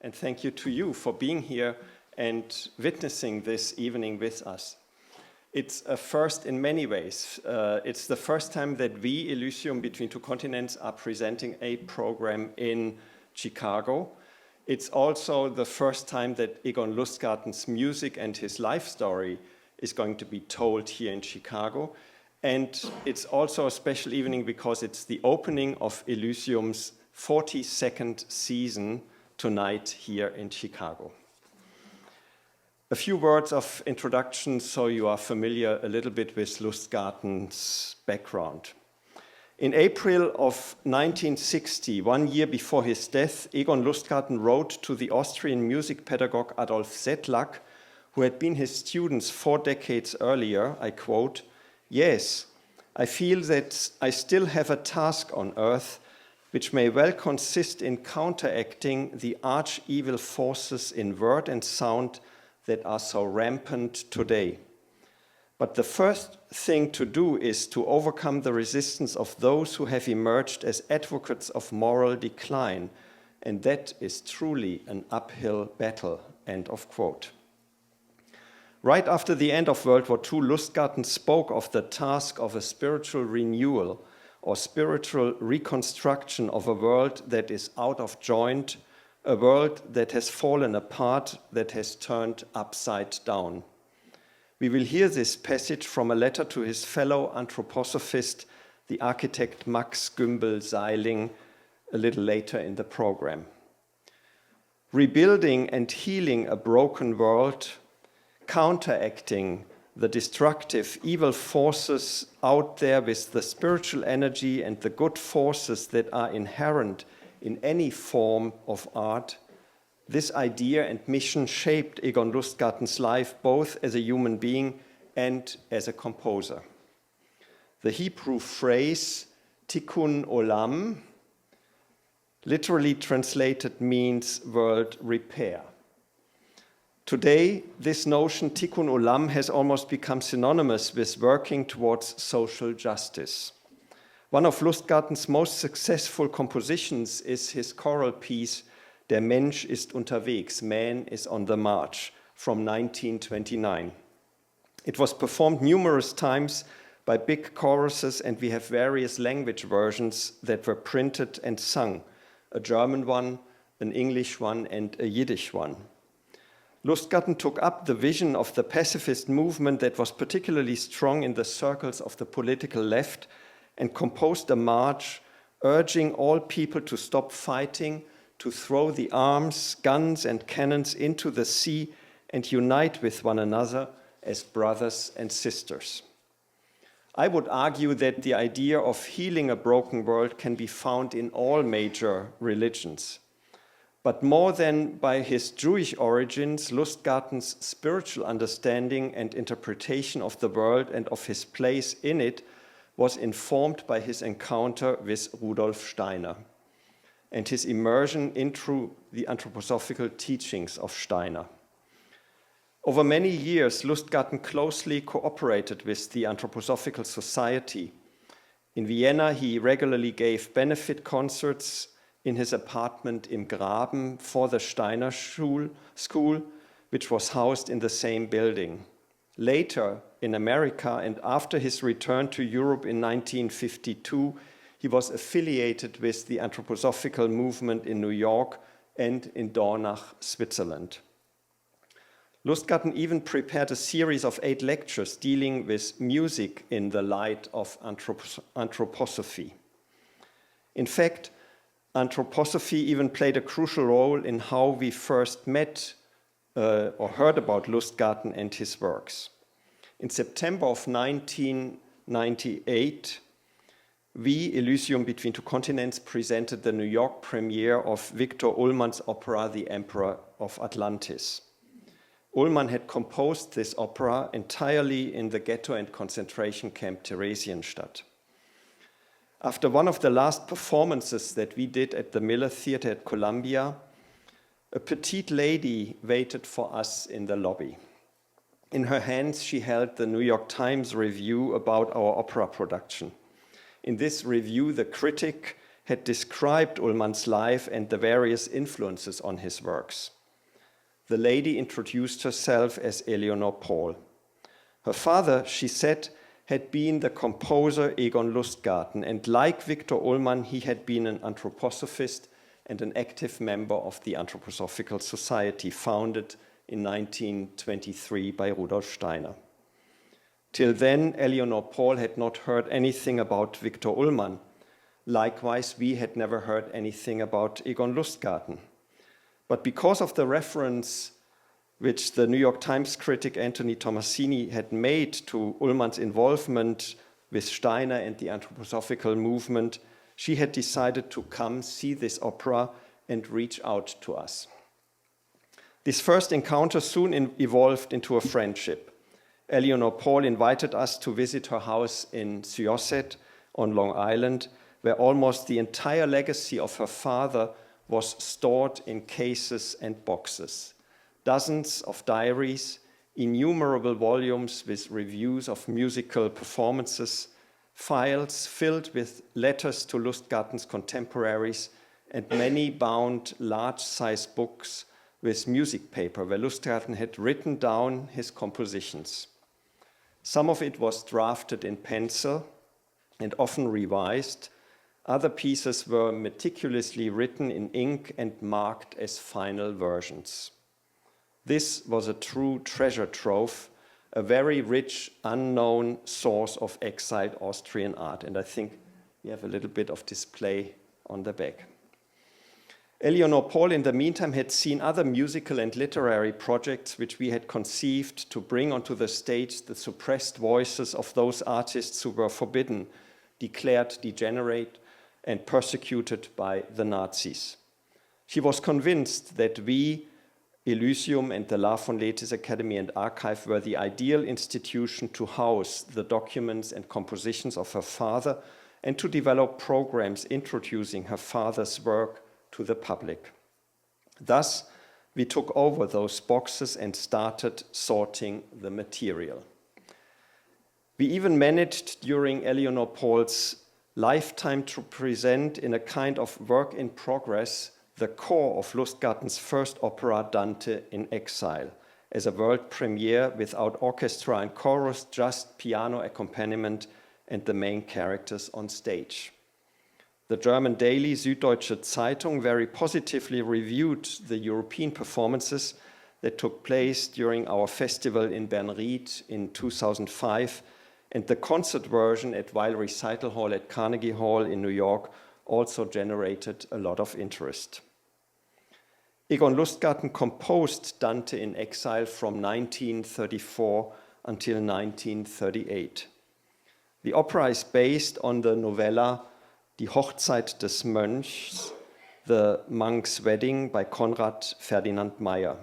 and thank you to you for being here and witnessing this evening with us. It's a first in many ways. It's the first time that we, Elysium Between Two Continents, are presenting a program in Chicago. It's also the first time that Egon Lustgarten's music and his life story is going to be told here in Chicago. And it's also a special evening because it's the opening of Elysium's 42nd season tonight here in Chicago. A few words of introduction so you are familiar a little bit with Lustgarten's background. In April of 1960, 1 year before his death, Egon Lustgarten wrote to the Austrian music pedagogue Adolf Sedlak, who had been his student 4 decades earlier, I quote, "Yes, I feel that I still have a task on earth which may well consist in counteracting the arch-evil forces in word and sound that are so rampant today. But the first thing to do is to overcome the resistance of those who have emerged as advocates of moral decline, and that is truly an uphill battle," end of quote. Right after the end of World War II, Lustgarten spoke of the task of a spiritual renewal or spiritual reconstruction of a world that is out of joint, a world that has fallen apart, that has turned upside down. We will hear this passage from a letter to his fellow anthroposophist, the architect Max Gümbel-Seiling, a little later in the program. Rebuilding and healing a broken world, counteracting the destructive evil forces out there with the spiritual energy and the good forces that are inherent in any form of art, this idea and mission shaped Egon Lustgarten's life both as a human being and as a composer. The Hebrew phrase tikkun olam, literally translated, means world repair. Today, this notion, tikkun olam, has almost become synonymous with working towards social justice. One of Lustgarten's most successful compositions is his choral piece, Der Mensch ist unterwegs, Man is on the March, from 1929. It was performed numerous times by big choruses, and we have various language versions that were printed and sung, a German one, an English one, and a Yiddish one. Lustgarten took up the vision of the pacifist movement that was particularly strong in the circles of the political left and composed a march urging all people to stop fighting, to throw the arms, guns, and cannons into the sea and unite with one another as brothers and sisters. I would argue that the idea of healing a broken world can be found in all major religions. But more than by his Jewish origins, Lustgarten's spiritual understanding and interpretation of the world and of his place in it was informed by his encounter with Rudolf Steiner and his immersion into the anthroposophical teachings of Steiner. Over many years, Lustgarten closely cooperated with the Anthroposophical Society. In Vienna, he regularly gave benefit concerts in his apartment im Graben for the Steiner School, which was housed in the same building. Later, in America, and after his return to Europe in 1952, he was affiliated with the anthroposophical movement in New York and in Dornach, Switzerland. Lustgarten even prepared a series of 8 lectures dealing with music in the light of anthroposophy. In fact, anthroposophy even played a crucial role in how we first met or heard about Lustgarten and his works. In September of 1998, we, Elysium Between Two Continents, presented the New York premiere of Victor Ullmann's opera, The Emperor of Atlantis. Ullmann had composed this opera entirely in the ghetto and concentration camp Theresienstadt. After one of the last performances that we did at the Miller Theatre at Columbia, a petite lady waited for us in the lobby. In her hands, she held the New York Times review about our opera production. In this review, the critic had described Ullmann's life and the various influences on his works. The lady introduced herself as Eleanor Paul. Her father, she said, had been the composer Egon Lustgarten, and like Victor Ullmann, he had been an anthroposophist and an active member of the Anthroposophical Society, founded in 1923 by Rudolf Steiner. Till then, Eleanor Paul had not heard anything about Victor Ullmann. Likewise, we had never heard anything about Egon Lustgarten. But because of the reference which the New York Times critic Anthony Tomasini had made to Ullmann's involvement with Steiner and the anthroposophical movement, she had decided to come see this opera and reach out to us. This first encounter soon evolved into a friendship. Eleanor Paul invited us to visit her house in Syosset on Long Island, where almost the entire legacy of her father was stored in cases and boxes. Dozens of diaries, innumerable volumes with reviews of musical performances, files filled with letters to Lustgarten's contemporaries, and many bound large-size books with music paper where Lustgarten had written down his compositions. Some of it was drafted in pencil and often revised. Other pieces were meticulously written in ink and marked as final versions. This was a true treasure trove, a very rich, unknown source of exiled Austrian art. And I think we have a little bit of display on the back. Eleanor Paul, in the meantime, had seen other musical and literary projects which we had conceived to bring onto the stage the suppressed voices of those artists who were forbidden, declared degenerate, and persecuted by the Nazis. She was convinced that we, Elysium and the Lahr von Lethe's Academy and Archive, were the ideal institution to house the documents and compositions of her father and to develop programs introducing her father's work to the public. Thus, we took over those boxes and started sorting the material. We even managed during Eleanor Paul's lifetime to present in a kind of work in progress the core of Lustgarten's first opera, Dante in Exile, as a world premiere without orchestra and chorus, just piano accompaniment and the main characters on stage. The German daily Süddeutsche Zeitung very positively reviewed the European performances that took place during our festival in Bernried in 2005, and the concert version at Weil Recital Hall at Carnegie Hall in New York also generated a lot of interest. Egon Lustgarten composed Dante in Exile from 1934 until 1938. The opera is based on the novella Die Hochzeit des Mönchs, The Monk's Wedding by Konrad Ferdinand Meyer.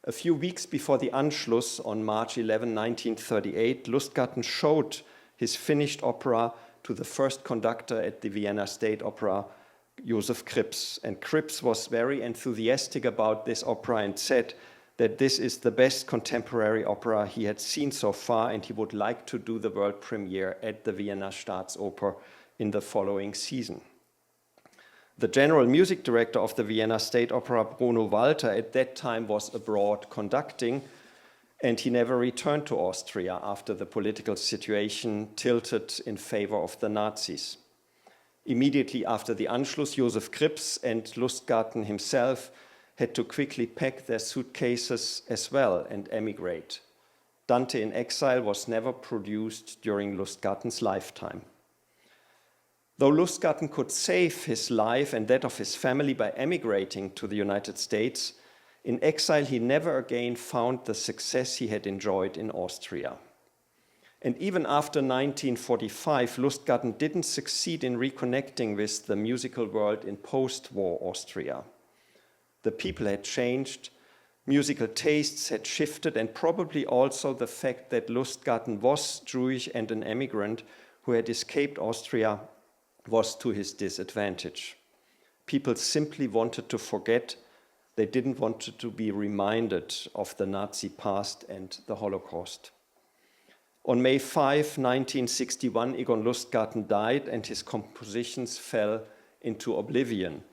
A few weeks before the Anschluss on March 11, 1938, Lustgarten showed his finished opera to the first conductor at the Vienna State Opera, Josef Krips. And Krips was very enthusiastic about this opera and said that this is the best contemporary opera he had seen so far, and he would like to do the world premiere at the Vienna Staatsoper in the following season. The general music director of the Vienna State Opera, Bruno Walter, at that time was abroad conducting, and he never returned to Austria after the political situation tilted in favor of the Nazis. Immediately after the Anschluss, Josef Krips and Lustgarten himself had to quickly pack their suitcases as well and emigrate. Dante in Exile was never produced during Lustgarten's lifetime. Though Lustgarten could save his life and that of his family by emigrating to the United States, in exile he never again found the success he had enjoyed in Austria. And even after 1945, Lustgarten didn't succeed in reconnecting with the musical world in post-war Austria. The people had changed, musical tastes had shifted, and probably also the fact that Lustgarten was Jewish and an emigrant who had escaped Austria was to his disadvantage. People simply wanted to forget. They didn't want to be reminded of the Nazi past and the Holocaust. On May 5, 1961, Egon Lustgarten died and his compositions fell into oblivion,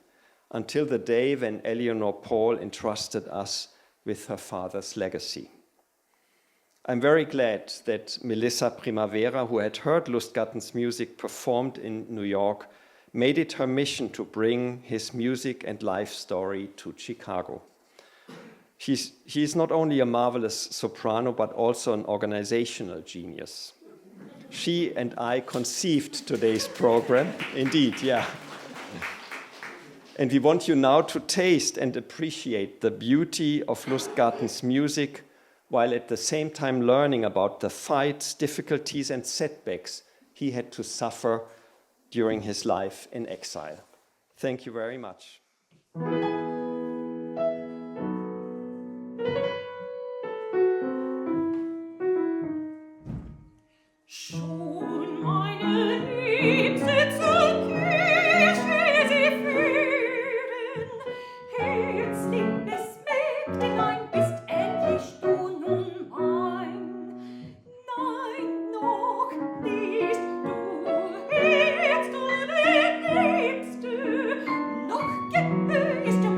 until the day when Eleanor Paul entrusted us with her father's legacy. I'm very glad that Melissa Primavera, who had heard Lustgarten's music performed in New York, made it her mission to bring his music and life story to Chicago. He is not only a marvelous soprano, but also an organizational genius. She and I conceived today's program. Indeed, yeah. And we want you now to taste and appreciate the beauty of Lustgarten's music, while at the same time learning about the fights, difficulties, and setbacks he had to suffer during his life in exile. Thank you very much. Schon meine Liebste zur Kirche sie führen, herzliebes Mägdlein, bist endlich du nun mein. Nein, noch bist du jetzt du der Liebste, noch gehörst du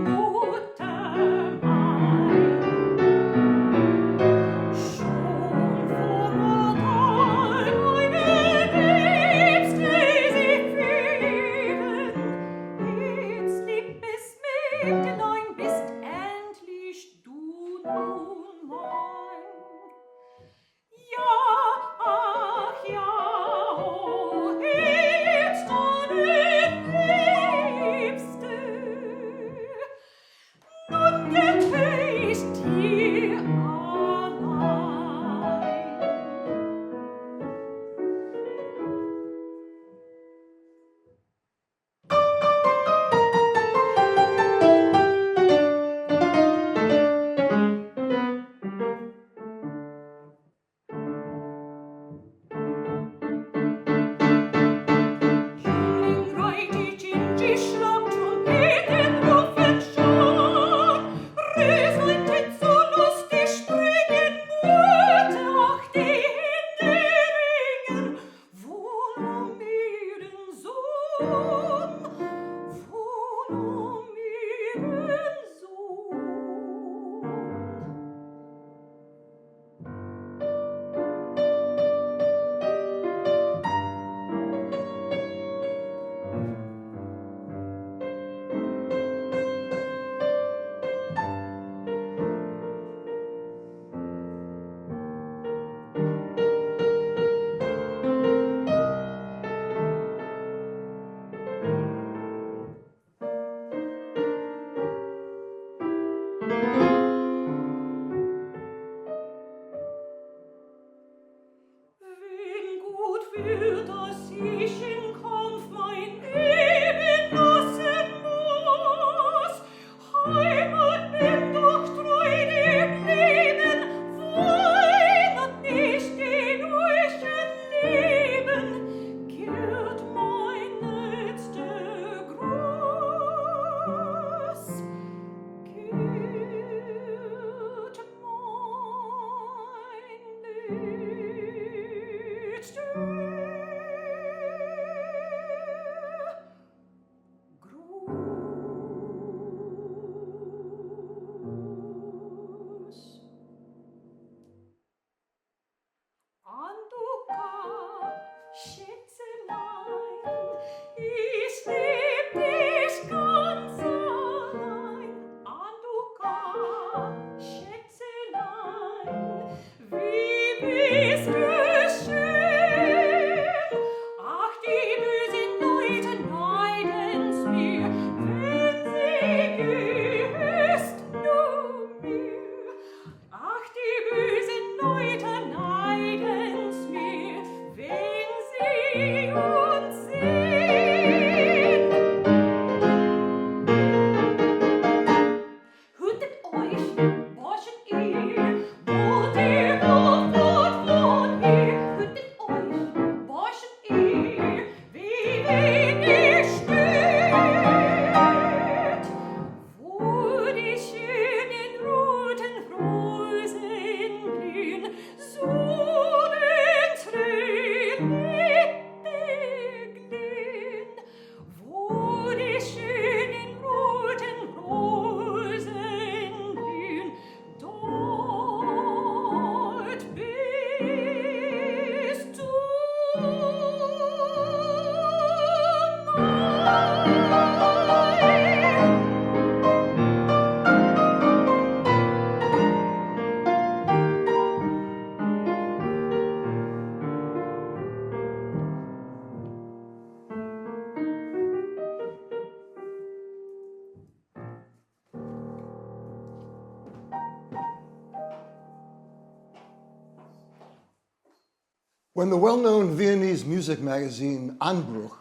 When the well-known Viennese music magazine Anbruch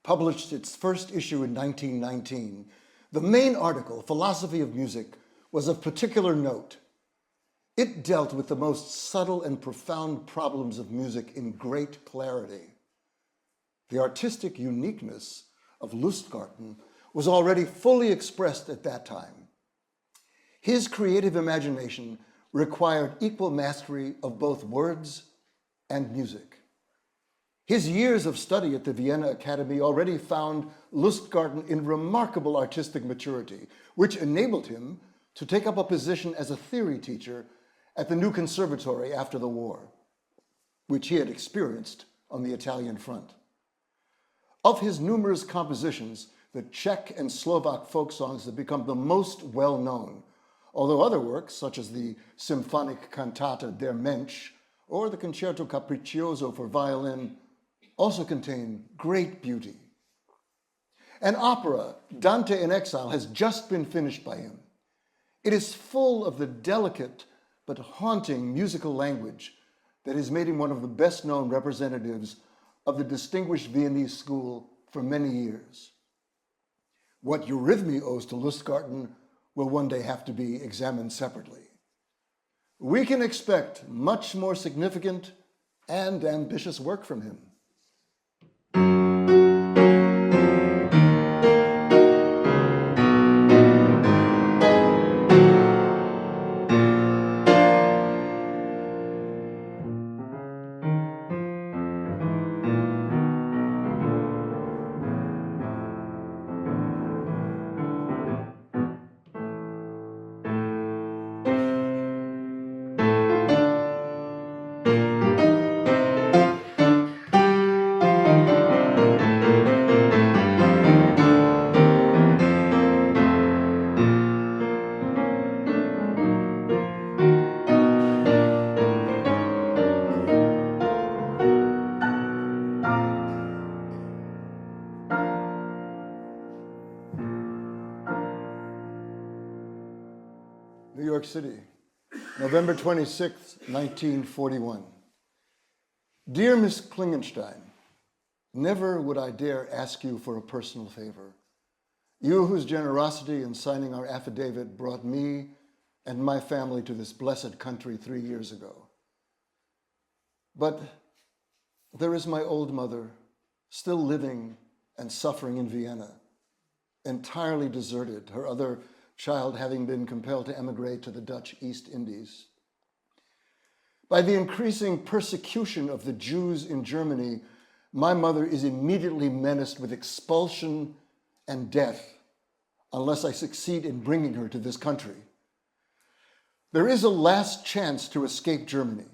published its first issue in 1919, the main article, Philosophy of Music, was of particular note. It dealt with the most subtle and profound problems of music in great clarity. The artistic uniqueness of Lustgarten was already fully expressed at that time. His creative imagination required equal mastery of both words and music. His years of study at the Vienna Academy already found Lustgarten in remarkable artistic maturity, which enabled him to take up a position as a theory teacher at the new conservatory after the war, which he had experienced on the Italian front. Of his numerous compositions, the Czech and Slovak folk songs have become the most well-known, although other works, such as the symphonic cantata Der Mensch or the Concerto Capriccioso for violin, also contain great beauty. An opera, Dante in Exile, has just been finished by him. It is full of the delicate but haunting musical language that has made him one of the best-known representatives of the distinguished Viennese school for many years. What eurythmy owes to Lustgarten will one day have to be examined separately. We can expect much more significant and ambitious work from him. New York City, November 26, 1941. Dear Miss Klingenstein, never would I dare ask you for a personal favor. You whose generosity in signing our affidavit brought me and my family to this blessed country 3 years ago. But there is my old mother, still living and suffering in Vienna, entirely deserted, her other child having been compelled to emigrate to the Dutch East Indies. By the increasing persecution of the Jews in Germany, my mother is immediately menaced with expulsion and death unless I succeed in bringing her to this country. There is a last chance to escape Germany,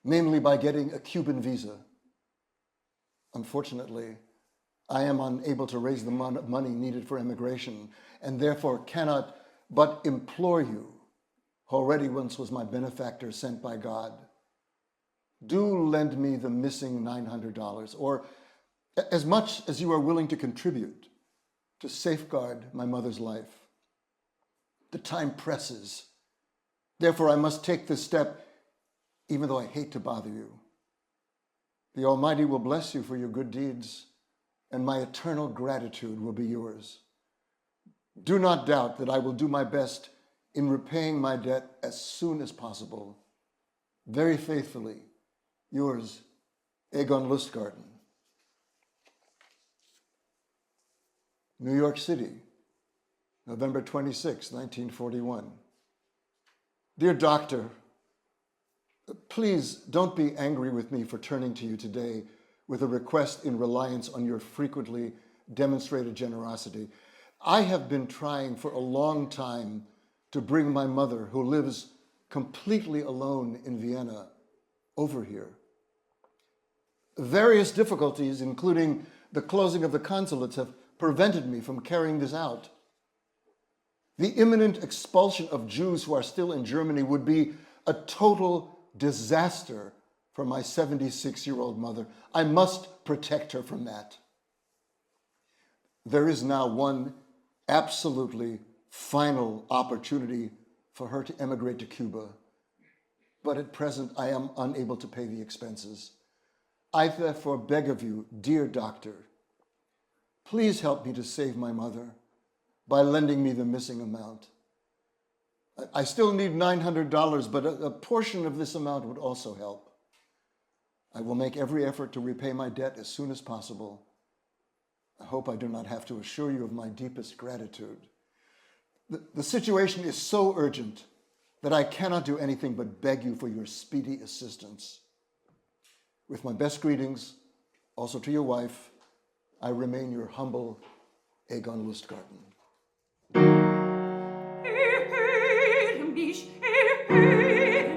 namely by getting a Cuban visa. Unfortunately, I am unable to raise the money needed for emigration and therefore cannot but implore you, who already once was my benefactor sent by God, do lend me the missing $900 or as much as you are willing to contribute to safeguard my mother's life. The time presses. Therefore, I must take this step, even though I hate to bother you. The Almighty will bless you for your good deeds, and my eternal gratitude will be yours. Do not doubt that I will do my best in repaying my debt as soon as possible. Very faithfully, yours, Egon Lustgarten. New York City, November 26, 1941. Dear Doctor, please don't be angry with me for turning to you today with a request in reliance on your frequently demonstrated generosity. I have been trying for a long time to bring my mother, who lives completely alone in Vienna, over here. Various difficulties, including the closing of the consulates, have prevented me from carrying this out. The imminent expulsion of Jews who are still in Germany would be a total disaster for my 76-year-old mother. I must protect her from that. There is now one absolutely final opportunity for her to emigrate to Cuba, but at present I am unable to pay the expenses. I therefore beg of you, dear doctor, please help me to save my mother by lending me the missing amount. I still need $900, but a portion of this amount would also help. I will make every effort to repay my debt as soon as possible. I hope I do not have to assure you of my deepest gratitude. The situation is so urgent that I cannot do anything but beg you for your speedy assistance. With my best greetings, also to your wife, I remain your humble Egon Lustgarten. Erhöre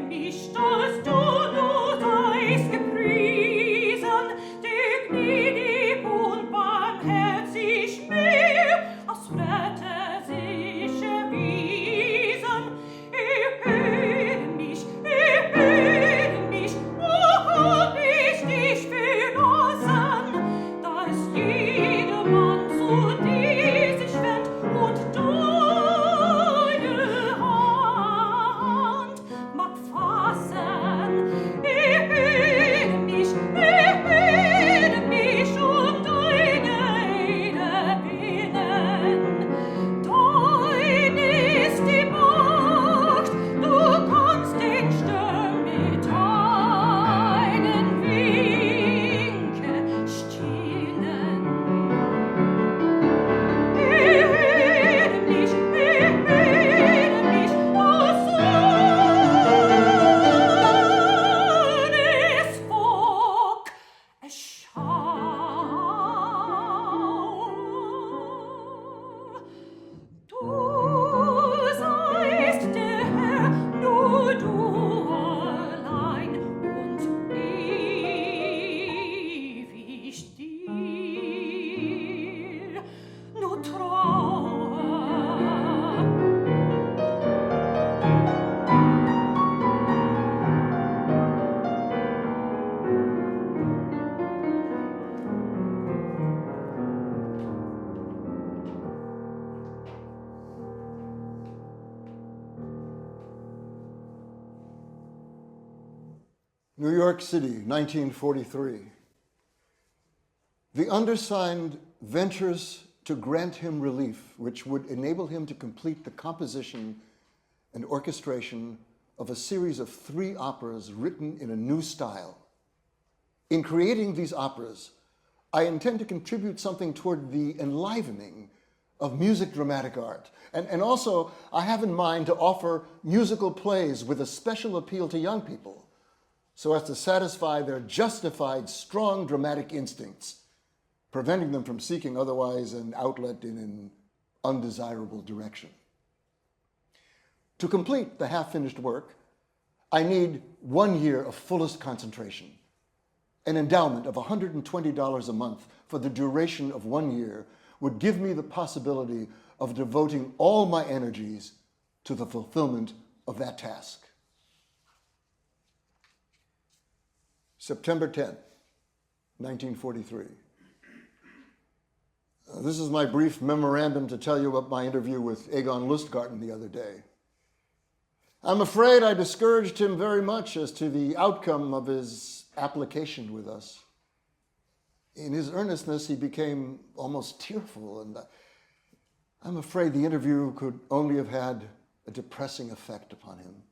mich, dass du nur seist gepriesen, der gnädig und barmherzig mir aus Rette sich erwiesen. Erhöre mich, wo hab ich dich verlassen, dass jedermann zu dir sich wendet und deine Hand mag fassen. Erhöre mich und deine Ehre willen. Dein ist die Macht, du kannst den Sturm mit deinen Winken stillen. Erhöre mich, o Sonnes Volk, schau. Du seist der Herr, nur du allein und ewig still, nur Trauer. New York City, 1943. The undersigned ventures to grant him relief, which would enable him to complete the composition and orchestration of a series of 3 operas written in a new style. In creating these operas, I intend to contribute something toward the enlivening of music dramatic art. And also, I have in mind to offer musical plays with a special appeal to young people, so as to satisfy their justified, strong dramatic instincts, preventing them from seeking otherwise an outlet in an undesirable direction. To complete the half-finished work, I need 1 year of fullest concentration, an endowment of $120 a month for the duration of 1 year would give me the possibility of devoting all my energies to the fulfillment of that task. September 10th, 1943. This is my brief memorandum to tell you about my interview with Egon Lustgarten the other day. I'm afraid I discouraged him very much as to the outcome of his application with us. In his earnestness, he became almost tearful, and I'm afraid the interview could only have had a depressing effect upon him.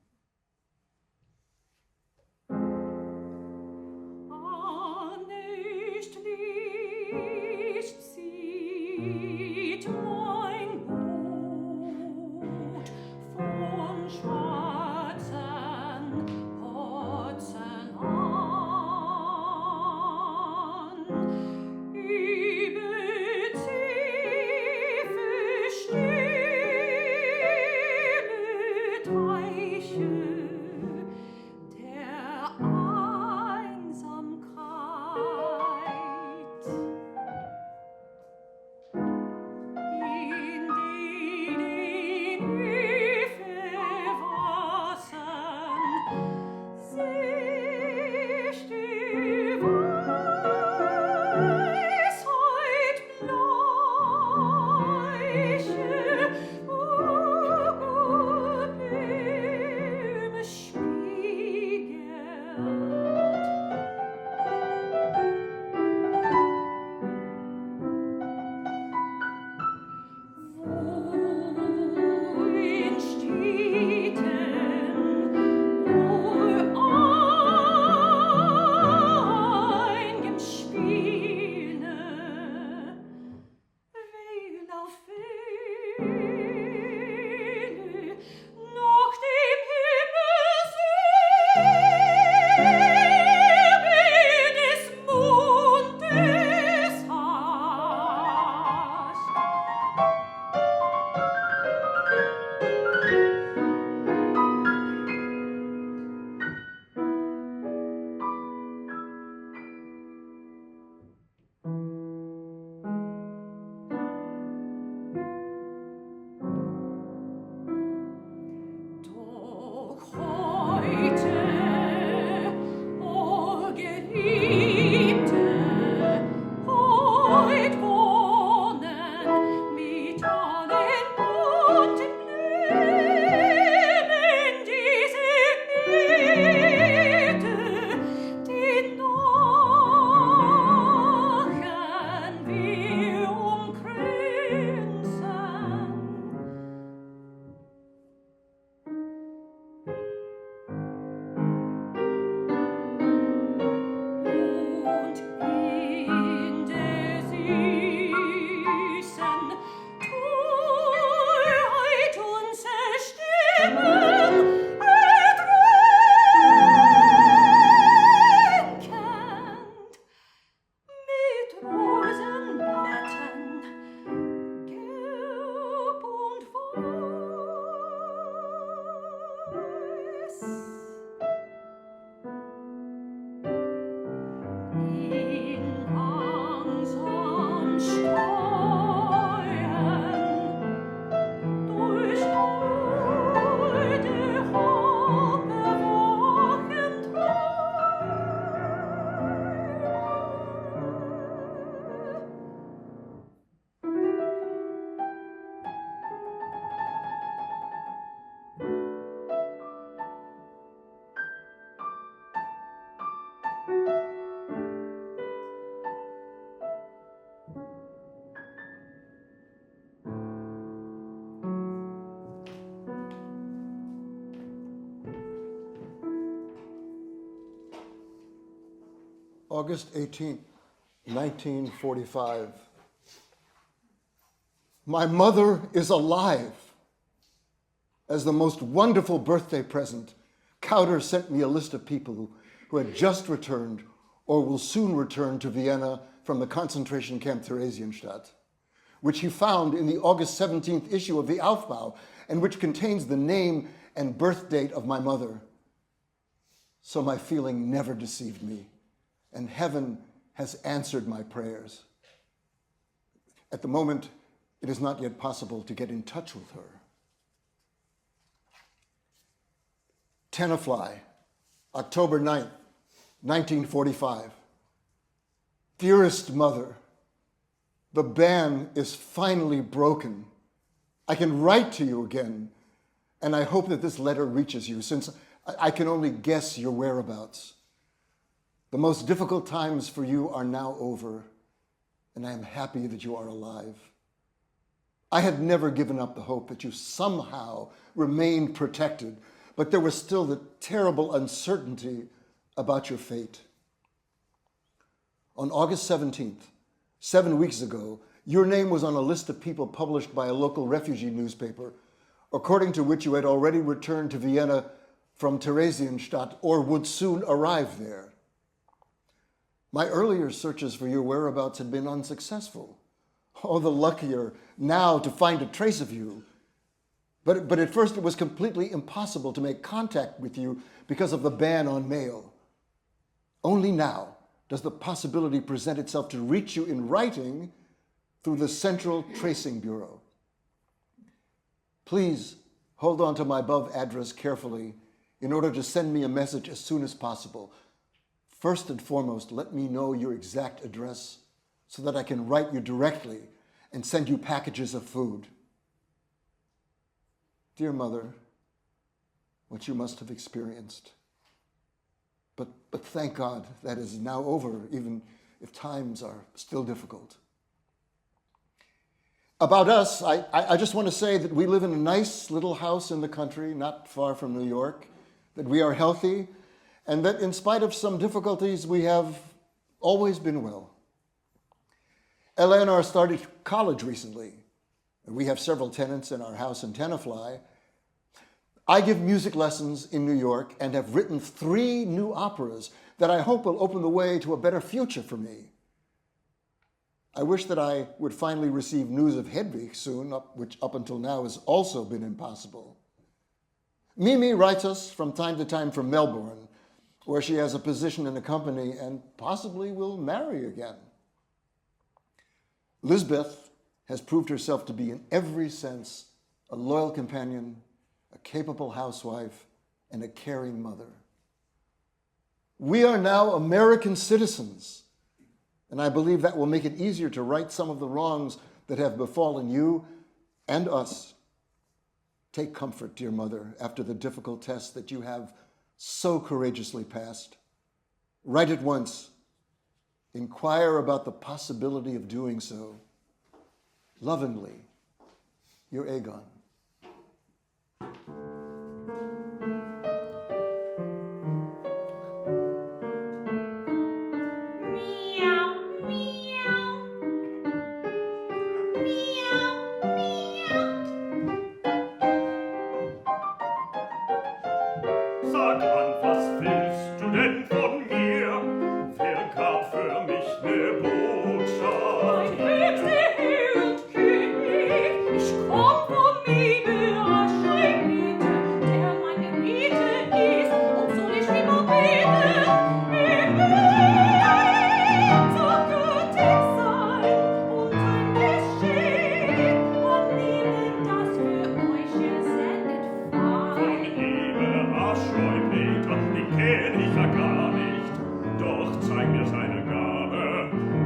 Sieht mein Blut von schwarzen Potzen an. Über tiefe, stille Teiche der Einsamkeit. nach dem Himmelshimmel des Mondes hascht. Doch heute, o Geliebte, heut wohnen mit allen bunten Blumen diese Mitte, den Nachen wir umkränzen. Und in der süßen Treuheit unsere Stimmen ertränkend mit Rosenblättern, gelb und weiß. In langsam Steuern durch Freude bewachen treu. August 18th, 1945. My mother is alive. As the most wonderful birthday present, Kauder sent me a list of people who had just returned or will soon return to Vienna from the concentration camp Theresienstadt, which he found in the August 17th issue of the Aufbau, and which contains the name and birth date of my mother. So my feeling never deceived me, and heaven has answered my prayers. At the moment, it is not yet possible to get in touch with her. Tenafly, October 9th, 1945. Dearest mother, the ban is finally broken. I can write to you again, and I hope that this letter reaches you, since I can only guess your whereabouts. The most difficult times for you are now over, and I am happy that you are alive. I had never given up the hope that you somehow remained protected, but there was still the terrible uncertainty about your fate. On August 17th, 7 weeks ago, your name was on a list of people published by a local refugee newspaper, according to which you had already returned to Vienna from Theresienstadt or would soon arrive there. My earlier searches for your whereabouts had been unsuccessful. All the luckier now to find a trace of you. But at first it was completely impossible to make contact with you because of the ban on mail. Only now does the possibility present itself to reach you in writing through the Central Tracing Bureau. Please hold on to my above address carefully in order to send me a message as soon as possible. First and foremost, let me know your exact address so that I can write you directly and send you packages of food. Dear mother, what you must have experienced. But thank God that is now over, even if times are still difficult. About us, I just want to say that we live in a nice little house in the country, not far from New York, that we are healthy, and that in spite of some difficulties, we have always been well. Eleanor started college recently, We have several tenants in our house in Tenafly. I give music lessons in New York and have written 3 new operas that I hope will open the way to a better future for me. I wish that I would finally receive news of Hedwig soon, which up until now has also been impossible. Mimi writes us from time to time from Melbourne, where she has a position in a company and possibly will marry again. Lisbeth has proved herself to be in every sense a loyal companion, a capable housewife, and a caring mother. We are now American citizens, and I believe that will make it easier to right some of the wrongs that have befallen you and us. Take comfort, dear mother, after the difficult test that you have so courageously passed. Write at once. Inquire about the possibility of doing so. Lovingly, your Egon. Sag an, was willst du denn von mir? Wer gab für mich ne Botschaft? Mein höchster Herr und König, ich komm vom Nebel, erschein bitte, der meine Miete ist, und soll ich immer beten, so gütig sein und ein Geschenk annehmen, das für euch gesendet war. Von Eber, Ascheu, Peter, den kenn ich ja gar nicht. Doch zeig mir seine Gabe,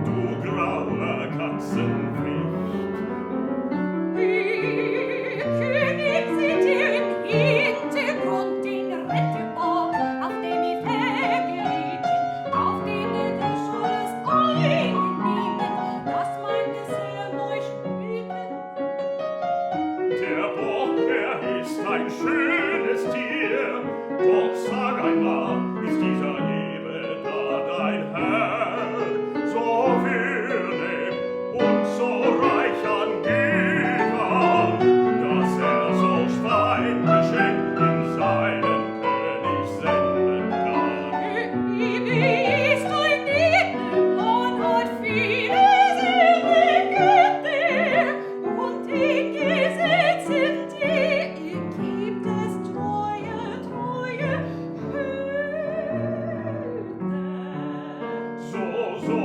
du graue Katzenwicht. König, seht ihr im Hintergrund den Ritterbock, auf dem ich hergeritten, auf dem ihr das alles eingenommen, dass mein Gesellen euch bieten. Der Bock, er ist ein schönes Tier, doch sag einmal, ist dieser Nebel da dein Herr? So würdig und so reich an Gütern, dass er so Schweingeschenk in seinen König senden kann. Wie ist ein Edelmann, hat viele Selige, und die Gesetze, die ihr gibt, es treue Hüte. So,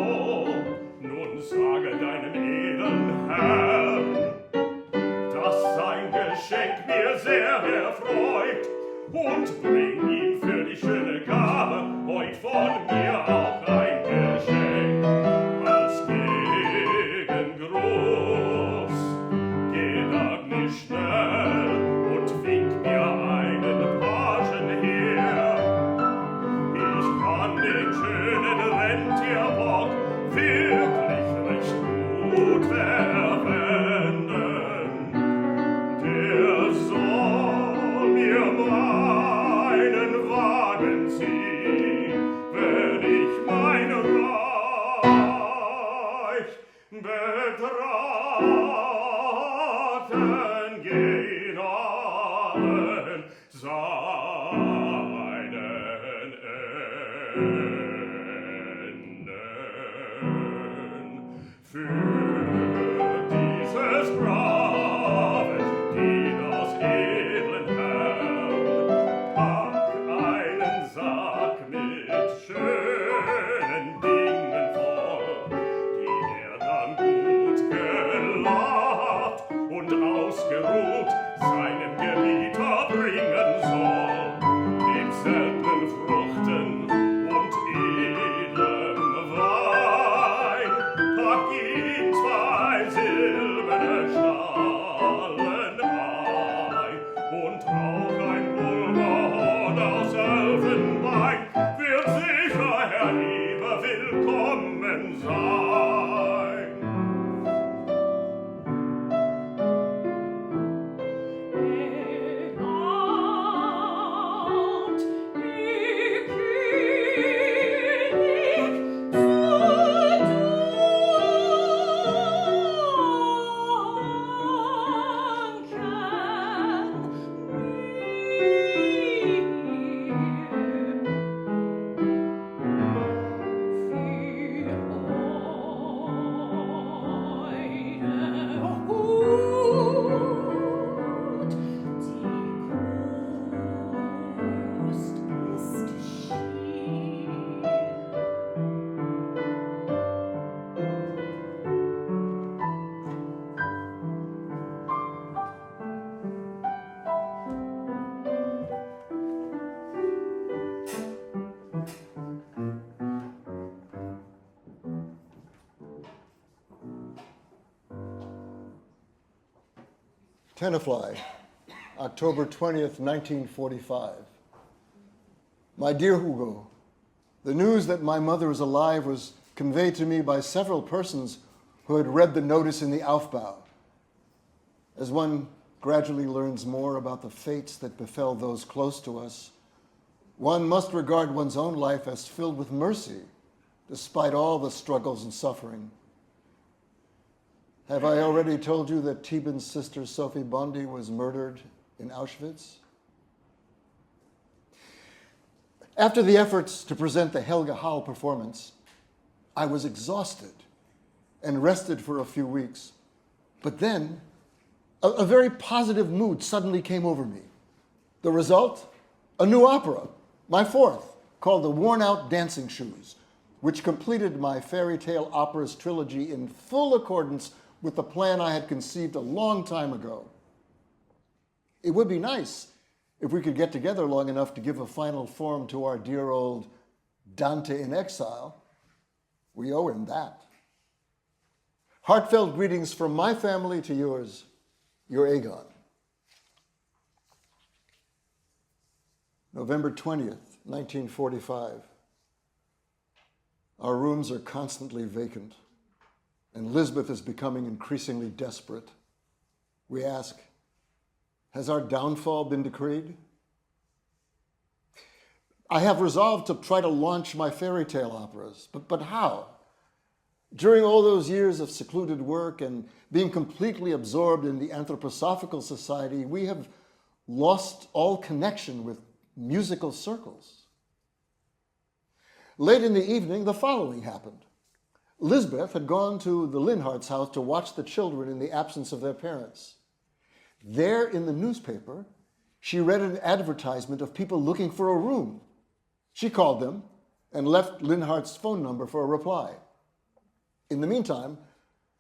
nun sage deinem edlen Herrn, dass sein Geschenk mir sehr erfreut, und bring ihm für die schöne Gabe heut von mir auch ein Geschenk. Als Gegengruß gedank nicht schnell und wink mir einen Pagen her. Ich kann den schönen Rentierbock wirklich recht gut verwenden. Der soll mir meinen Wagen ziehen, wenn Tenafly, October 20th, 1945. My dear Hugo, the news that my mother is alive was conveyed to me by several persons who had read the notice in the Aufbau. As one gradually learns more about the fates that befell those close to us, one must regard one's own life as filled with mercy, despite all the struggles and suffering. Have I already told you that Tieben's sister Sophie Bondi was murdered in Auschwitz? After the efforts to present the Helga Hall performance, I was exhausted and rested for a few weeks. But then, a very positive mood suddenly came over me. The result? A new opera, my fourth, called The Worn-Out Dancing Shoes, which completed my fairy tale operas trilogy in full accordance with the plan I had conceived a long time ago. It would be nice if we could get together long enough to give a final form to our dear old Dante in Exile. We owe him that. Heartfelt greetings from my family to yours, your Egon. November 20th, 1945. Our rooms are constantly vacant, and Lisbeth is becoming increasingly desperate. We ask, has our downfall been decreed? I have resolved to try to launch my fairy tale operas, but how? During all those years of secluded work and being completely absorbed in the Anthroposophical Society, we have lost all connection with musical circles. Late in the evening, the following happened. Lisbeth had gone to the Linhart's house to watch the children in the absence of their parents. There in the newspaper, she read an advertisement of people looking for a room. She called them and left Linhart's phone number for a reply. In the meantime,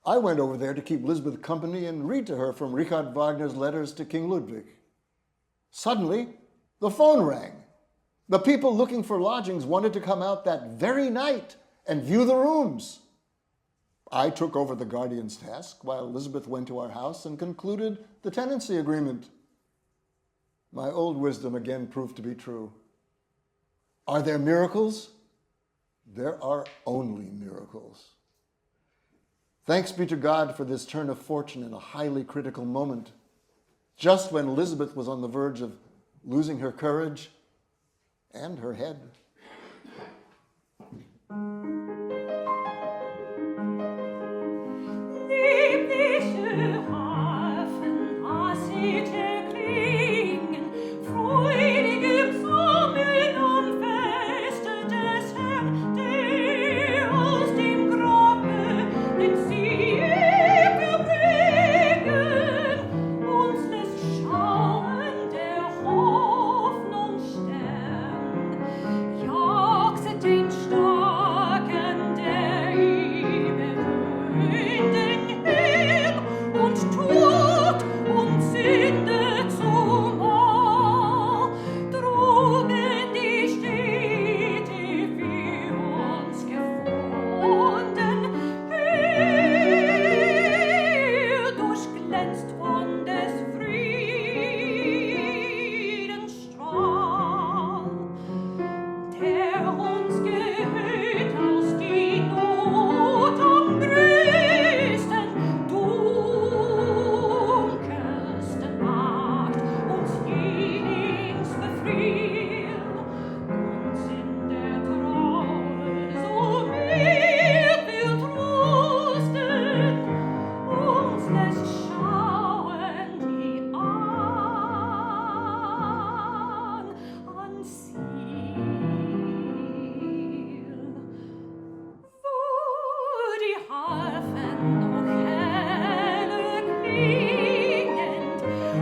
I went over there to keep Lisbeth company and read to her from Richard Wagner's letters to King Ludwig. Suddenly, the phone rang. The people looking for lodgings wanted to come out that very night and view the rooms. I took over the guardian's task while Elizabeth went to our house and concluded the tenancy agreement. My old wisdom again proved to be true. Are there miracles? There are only miracles. Thanks be to God for this turn of fortune in a highly critical moment. Just when Elizabeth was on the verge of losing her courage and her head. Liebliche Harfen, Assite klingen, freudigem Sammeln am Feste des Herrn, der aus dem Grabe den Sieg erbringen, uns lässt schauen der Hoffnung Stern. Jagset den Starken, der ihm bewöhnt Herr, und tut uns Sünde zumal. Droben die Städte für uns gefunden, Herr, durchglänzt von des Friedens Strahl, der uns gehört aus die Not am größten, dunkelsten Nacht, uns jenigs befriel, uns in der Trauer so mehr will trosten, uns lässt schauen die an Ziel. Wo die Harfen noch helle klingend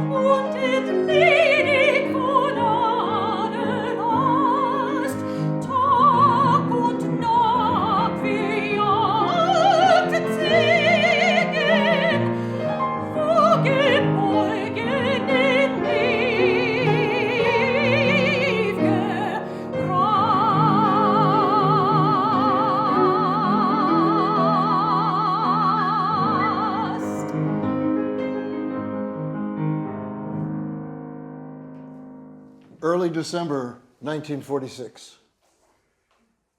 und entledig von aller Last, Tag und Nacht wir jagten singen, wo geborgen in ew'ge Rast. Early December 1946.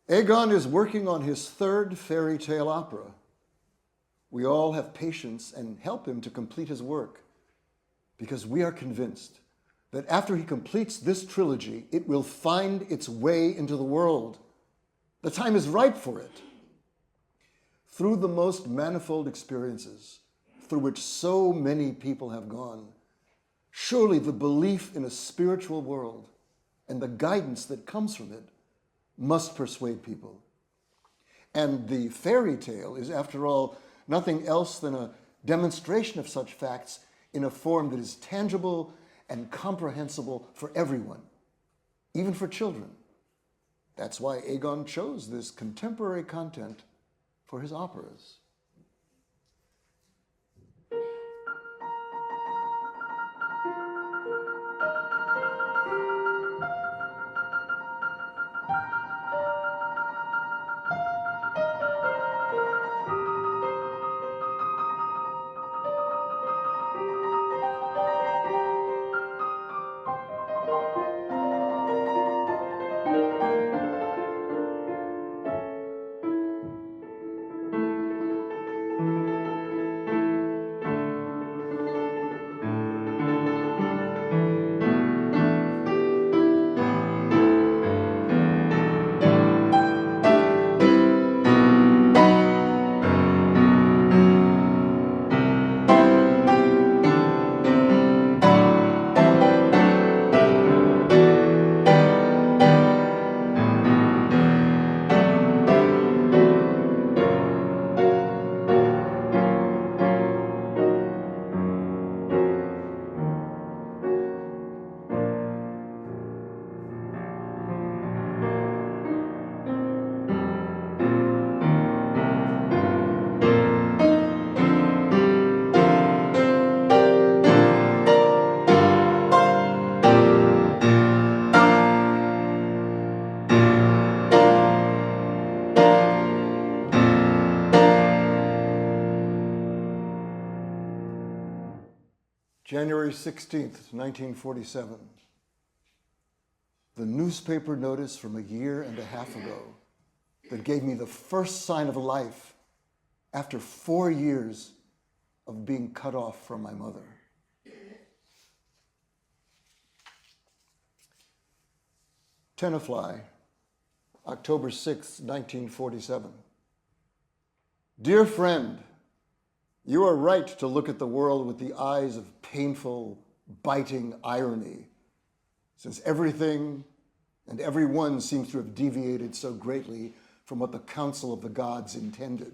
Egon is working on his third fairy tale opera. We all have patience and help him to complete his work because we are convinced that after he completes this trilogy, it will find its way into the world. The time is ripe for it. Through the most manifold experiences through which so many people have gone, surely the belief in a spiritual world and the guidance that comes from it must persuade people. And the fairy tale is, after all, nothing else than a demonstration of such facts in a form that is tangible and comprehensible for everyone, even for children. That's why Egon chose this contemporary content for his operas. January 16th, 1947. The newspaper notice from a year and a half ago that gave me the first sign of life after 4 years of being cut off from my mother. Tenafly, October 6, 1947. Dear friend, you are right to look at the world with the eyes of painful, biting irony, since everything and everyone seems to have deviated so greatly from what the council of the gods intended.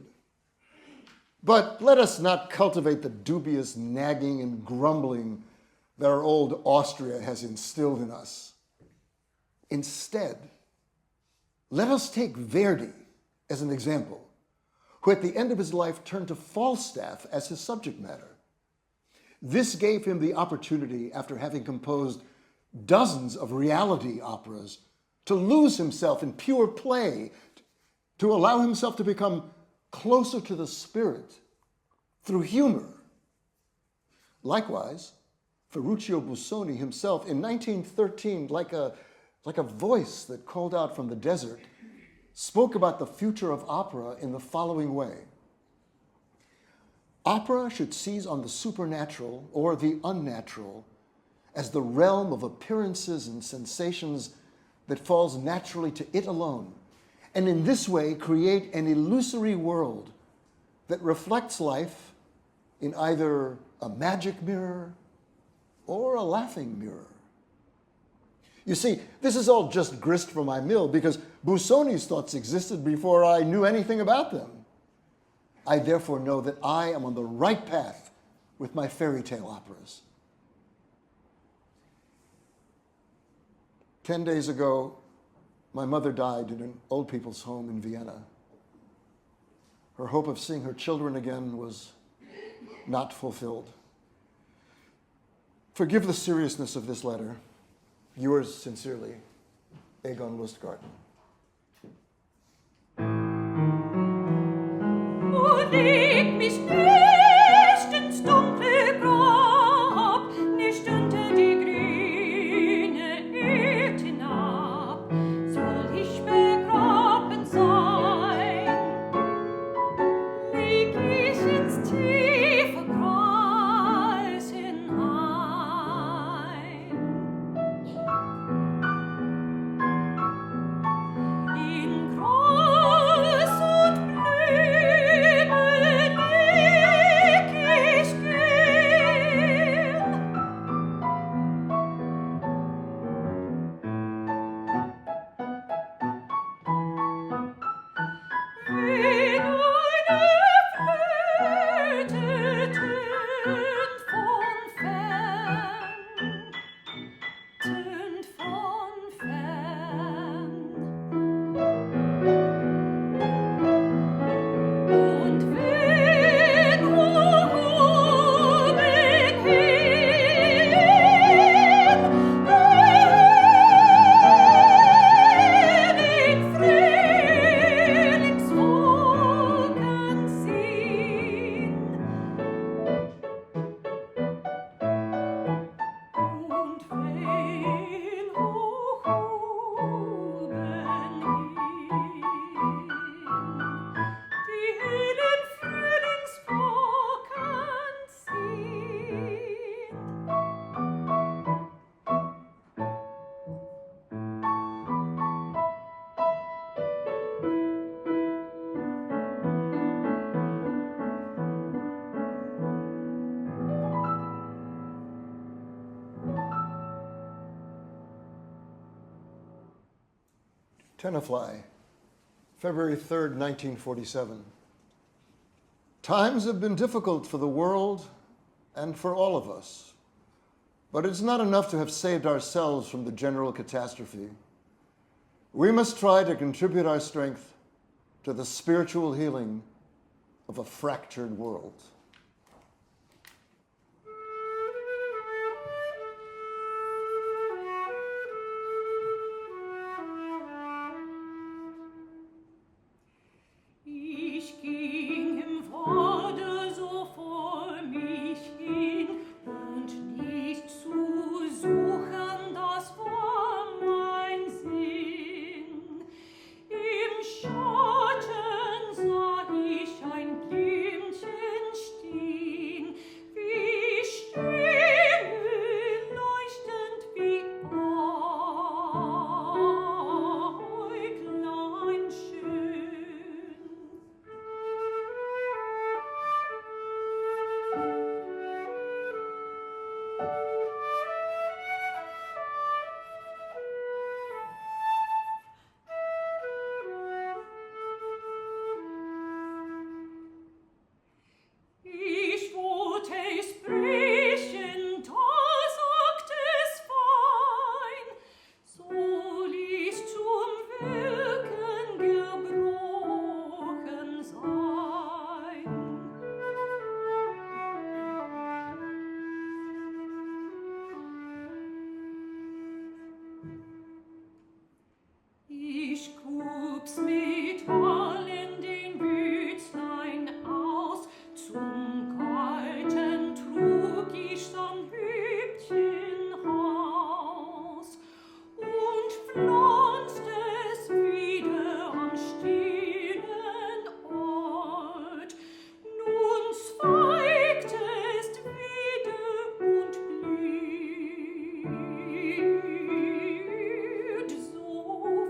But let us not cultivate the dubious nagging and grumbling that our old Austria has instilled in us. Instead, let us take Verdi as an example, who at the end of his life turned to Falstaff as his subject matter. This gave him the opportunity, after having composed dozens of reality operas, to lose himself in pure play, to allow himself to become closer to the spirit through humor. Likewise, Ferruccio Busoni himself, in 1913, like a voice that called out from the desert, spoke about the future of opera in the following way. Opera should seize on the supernatural or the unnatural as the realm of appearances and sensations that falls naturally to it alone, and in this way create an illusory world that reflects life in either a magic mirror or a laughing mirror. You see, this is all just grist for my mill because Busoni's thoughts existed before I knew anything about them. I therefore know that I am on the right path with my fairy tale operas. 10 days ago, my mother died in an old people's home in Vienna. Her hope of seeing her children again was not fulfilled. Forgive the seriousness of this letter. Yours sincerely, Egon Lustgarten. Leg mich nicht ins dunkle Grab, nicht unter die grüne Tenafly, February 3rd, 1947. Times have been difficult for the world and for all of us, but it's not enough to have saved ourselves from the general catastrophe. We must try to contribute our strength to the spiritual healing of a fractured world. Ich ging im Pfade so vor mich hin und nicht zu suchen, das war mein Sinn. Im Schatten sah ich ein Blümchen stehen, wie Sterne leuchtend wie Äuglein schön. Ich wollte es brechen, da sagt es fein, soll ich zum Wirken gebrochen sein. Ich grub's mit allen den Bützlein aus, zum Galten trug ich's am Hübchenhaus und pflanzt es wieder am stillen Ort. Nun zweigt es wieder und blüht sofort.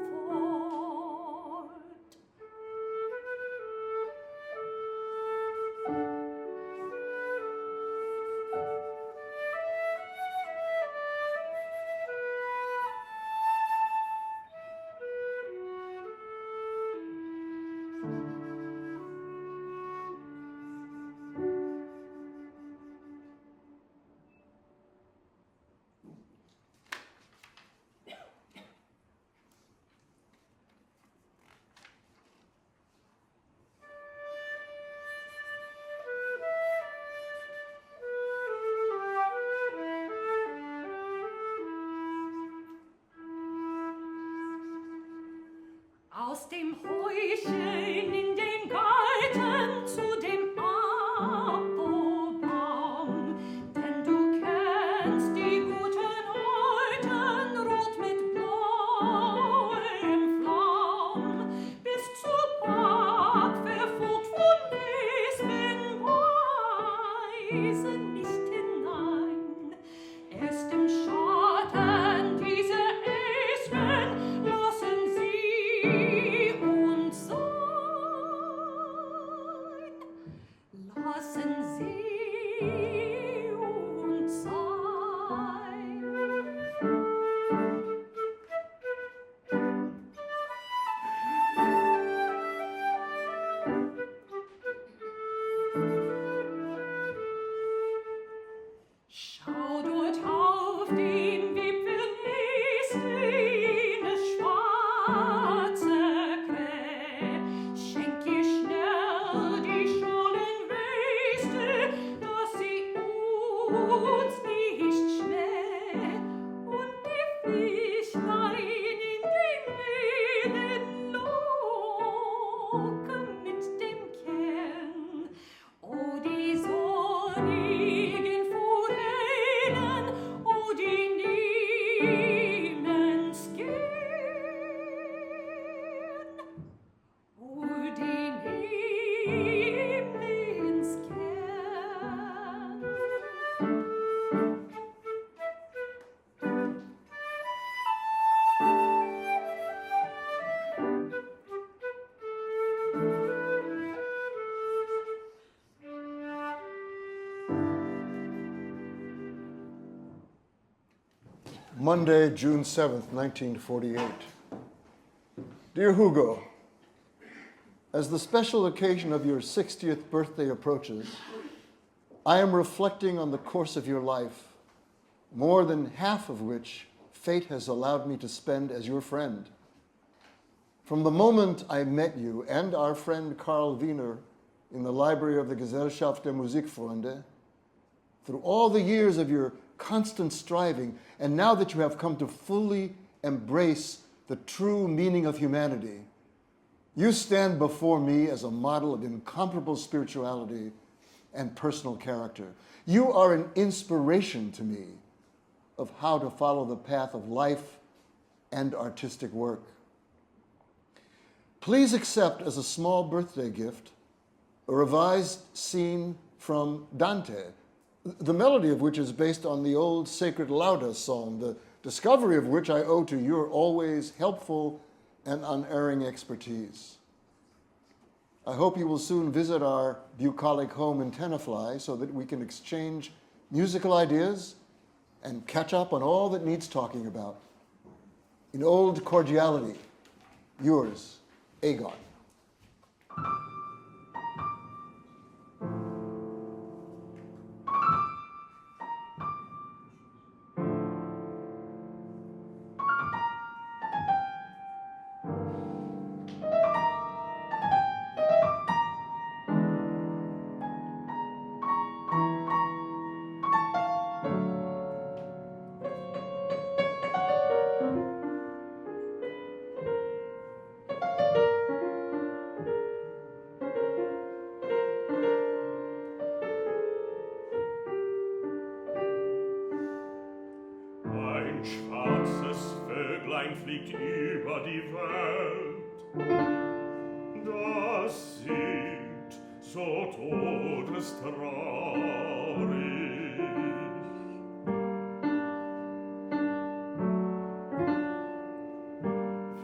Aus dem Häuschen in den Garten zu dem Apfelbaum, denn du kennst die guten Orten, rot mit blauem Flaum, bis zur Park verfolgt von Lesben weisen nicht hinein. Erst im Schatten dieser Espen lassen sie uns sein. Lassen sie uns sein. Schau dort auf den Wipfel nächste jenes schwarze Krähe. Schenk ihr schnell die Schollenweste, dass sie uns nicht schmäht. Und die Fischlein in den Läden locken mit dem Kern. Oh, die sonnigen Forellen, oh, die nehmen's gern. Oh, die nehmen's gern. Monday, June 7th, 1948. Dear Hugo, as the special occasion of your 60th birthday approaches, I am reflecting on the course of your life, more than half of which fate has allowed me to spend as your friend. From the moment I met you and our friend Karl Wiener in the library of the Gesellschaft der Musikfreunde, through all the years of your constant striving, and now that you have come to fully embrace the true meaning of humanity, you stand before me as a model of incomparable spirituality and personal character. You are an inspiration to me of how to follow the path of life and artistic work. Please accept as a small birthday gift a revised scene from Dante, the melody of which is based on the old sacred Lauda song, the discovery of which I owe to your always helpful and unerring expertise. I hope you will soon visit our bucolic home in Tenafly so that we can exchange musical ideas and catch up on all that needs talking about. In old cordiality, yours, Egon. Ein schwarzes Vöglein fliegt über die Welt, das singt so todestraurig.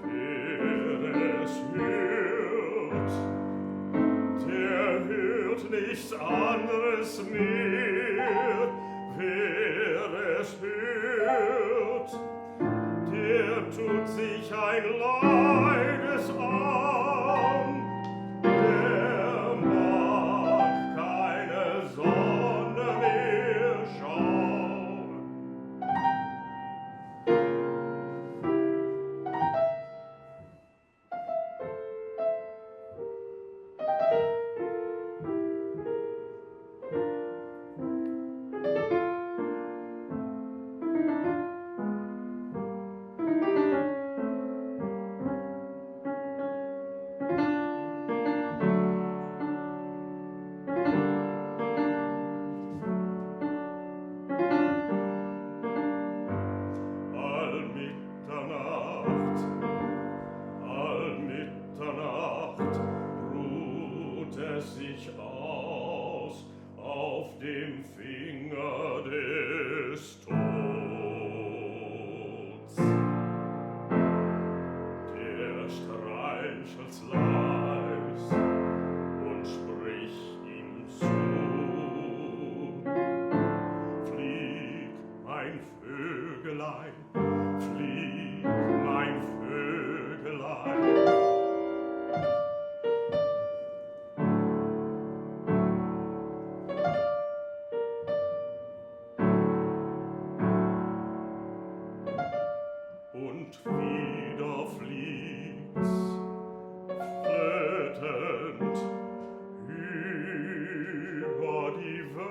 Wer es hört, der hört nichts anderes mehr. Wer es hört, der tut sich ein Leides an, der mag keine Sonne mehr schauen. Mitternacht ruht es sich aus auf dem Finger des Tods. Der streichelt's leis und spricht ihm zu. Flieg, mein Vögelein, flieg, mein Vögelein. Und wieder fliegt's flötend über die Welt.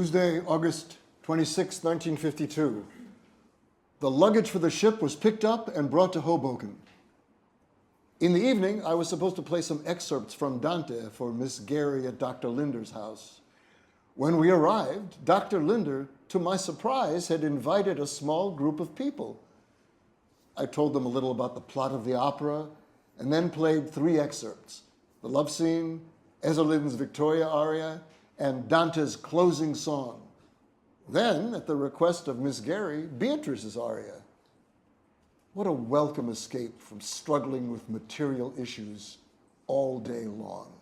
Tuesday, August 26, 1952. The luggage for the ship was picked up and brought to Hoboken. In the evening, I was supposed to play some excerpts from Dante for Miss Gary at Dr. Linder's house. When we arrived, Dr. Linder, to my surprise, had invited a small group of people. I told them a little about the plot of the opera and then played 3 excerpts: the love scene, Ezelin's Victoria aria, and Dante's closing song. Then, at the request of Miss Gary, Beatrice's aria. What a welcome escape from struggling with material issues all day long.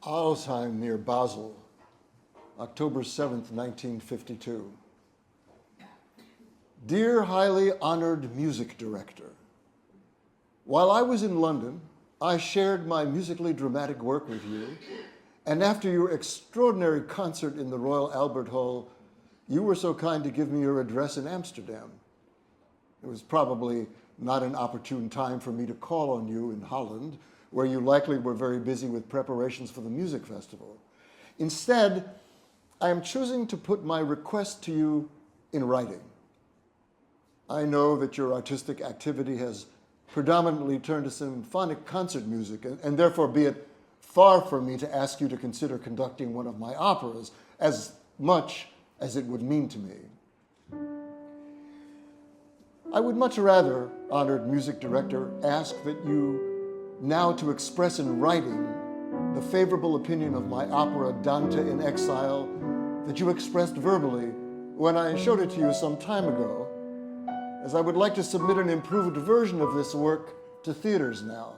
Alsheim near Basel, October 7th, 1952. Dear highly honored music director, while I was in London, I shared my musically dramatic work with you, and after your extraordinary concert in the Royal Albert Hall, you were so kind to give me your address in Amsterdam. It was probably not an opportune time for me to call on you in Holland, where you likely were very busy with preparations for the music festival. Instead, I am choosing to put my request to you in writing. I know that your artistic activity has predominantly turned to symphonic concert music, and therefore be it far from me to ask you to consider conducting one of my operas, as much as it would mean to me. I would much rather, honored music director, ask that you now to express in writing the favorable opinion of my opera Dante in Exile that you expressed verbally when I showed it to you some time ago, as I would like to submit an improved version of this work to theaters now.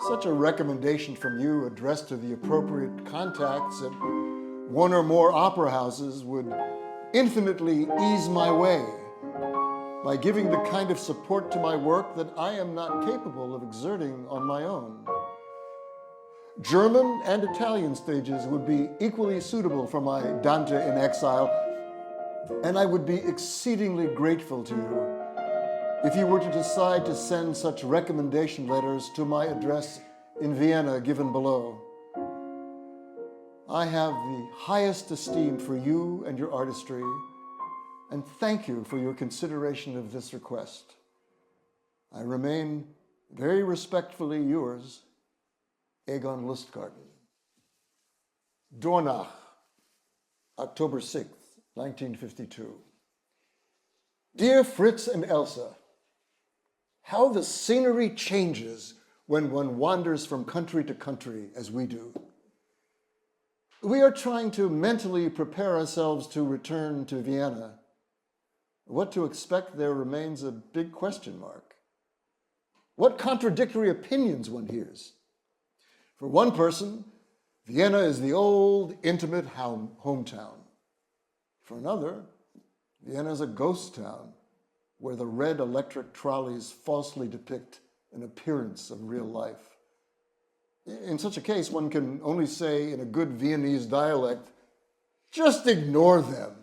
Such a recommendation from you addressed to the appropriate contacts at one or more opera houses would infinitely ease my way by giving the kind of support to my work that I am not capable of exerting on my own. German and Italian stages would be equally suitable for my Dante in Exile, and I would be exceedingly grateful to you if you were to decide to send such recommendation letters to my address in Vienna given below. I have the highest esteem for you and your artistry, and thank you for your consideration of this request. I remain very respectfully yours, Egon Lustgarten. Dornach, October 6th, 1952. Dear Fritz and Elsa, how the scenery changes when one wanders from country to country as we do. We are trying to mentally prepare ourselves to return to Vienna. What to expect there remains a big question mark. What contradictory opinions one hears. For one person, Vienna is the old, intimate hometown. For another, Vienna is a ghost town where the red electric trolleys falsely depict an appearance of real life. In such a case, one can only say in a good Viennese dialect, just ignore them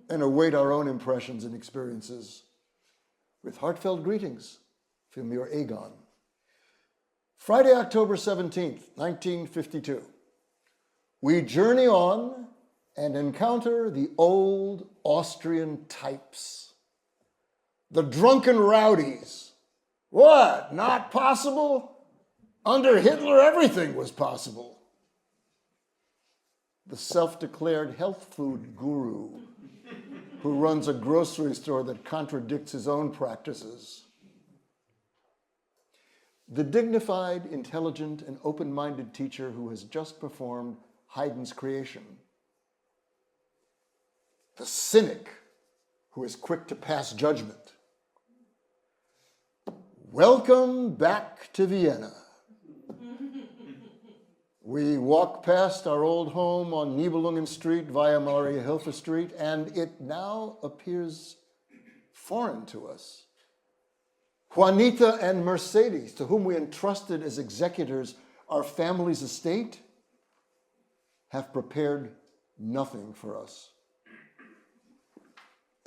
and await our own impressions and experiences. With heartfelt greetings from your Egon. Friday, October 17th, 1952. We journey on and encounter the old Austrian types. The drunken rowdies. What, not possible? Under Hitler, everything was possible. The self-declared health food guru who runs a grocery store that contradicts his own practices. The dignified, intelligent, and open-minded teacher who has just performed Haydn's Creation. The cynic who is quick to pass judgment. Welcome back to Vienna. We walk past our old home on Nibelungen Street via Maria Hilfer Street, and it now appears foreign to us. Juanita and Mercedes, to whom we entrusted as executors our family's estate, have prepared nothing for us.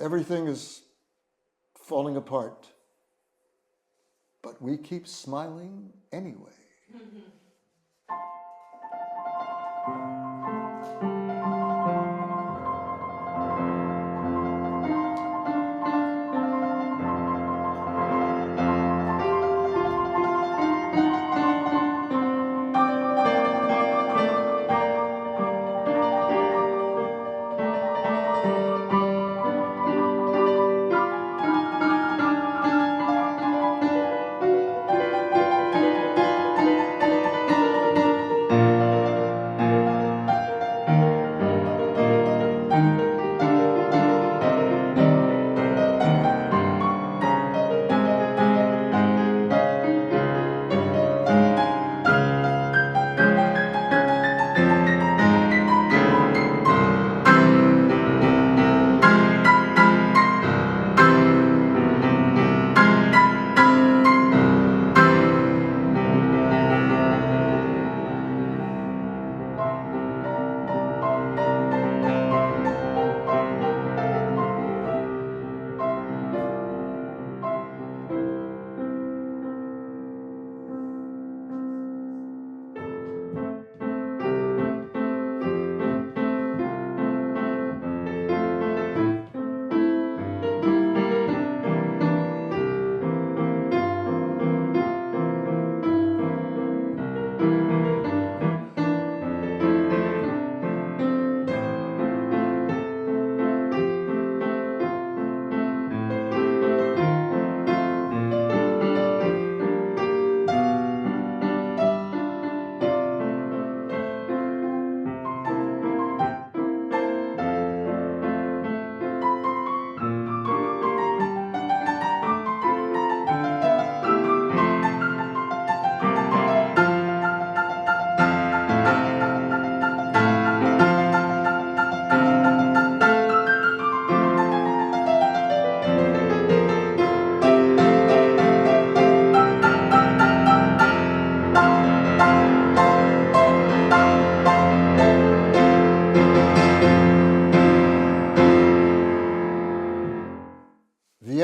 Everything is falling apart, but we keep smiling anyway.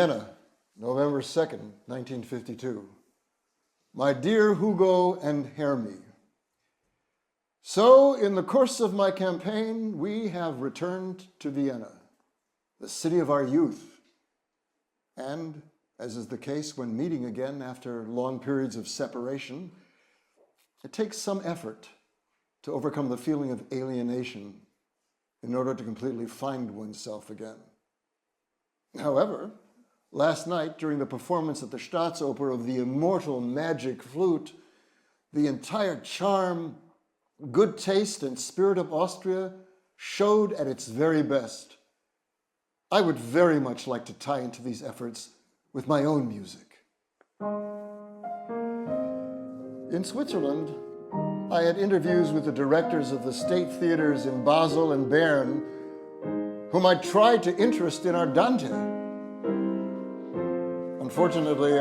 Vienna, November 2nd, 1952. My dear Hugo and Hermie, so in the course of my campaign, we have returned to Vienna, the city of our youth. And, as is the case when meeting again after long periods of separation, it takes some effort to overcome the feeling of alienation in order to completely find oneself again. However, last night, during the performance at the Staatsoper of the immortal magic flute, the entire charm, good taste, and spirit of Austria showed at its very best. I would very much like to tie into these efforts with my own music. In Switzerland, I had interviews with the directors of the state theaters in Basel and Bern, whom I tried to interest in our Dante. Unfortunately,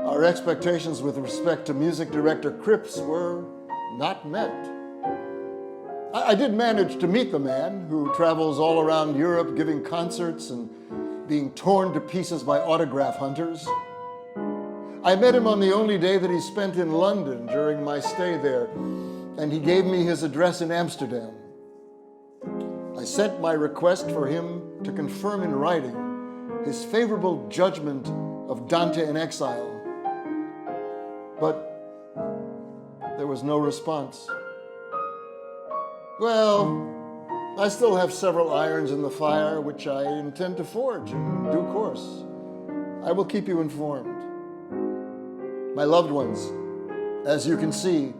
our expectations with respect to music director Krips were not met. I did manage to meet the man who travels all around Europe giving concerts and being torn to pieces by autograph hunters. I met him on the only day that he spent in London during my stay there, and he gave me his address in Amsterdam. I sent my request for him to confirm in writing his favorable judgment of Dante in Exile, but there was no response. Well, I still have several irons in the fire which I intend to forge in due course. I will keep you informed. My loved ones, as you can see,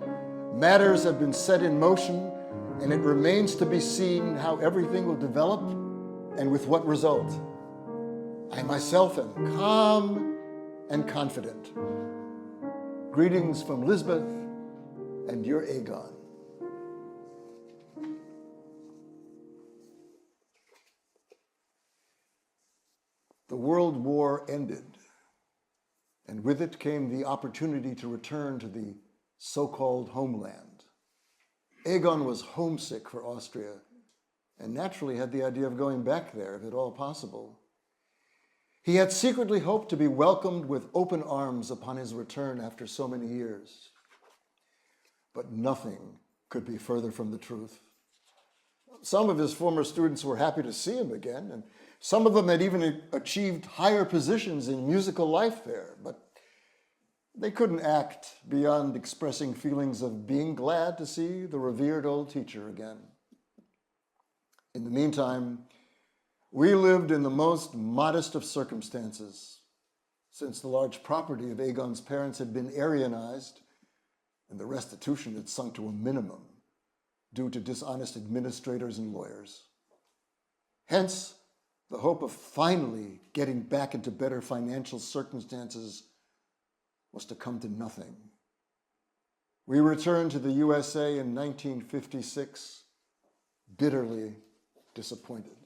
matters have been set in motion, and it remains to be seen how everything will develop and with what result. I myself am calm and confident. Greetings from Lisbeth and your Egon. The World War ended, and with it came the opportunity to return to the so-called homeland. Egon was homesick for Austria, and naturally had the idea of going back there, if at all possible. He had secretly hoped to be welcomed with open arms upon his return after so many years. But nothing could be further from the truth. Some of his former students were happy to see him again, and some of them had even achieved higher positions in musical life there, but they couldn't act beyond expressing feelings of being glad to see the revered old teacher again. In the meantime, we lived in the most modest of circumstances, since the large property of Egon's parents had been Aryanized and the restitution had sunk to a minimum due to dishonest administrators and lawyers. Hence, the hope of finally getting back into better financial circumstances was to come to nothing. We returned to the USA in 1956, bitterly disappointed.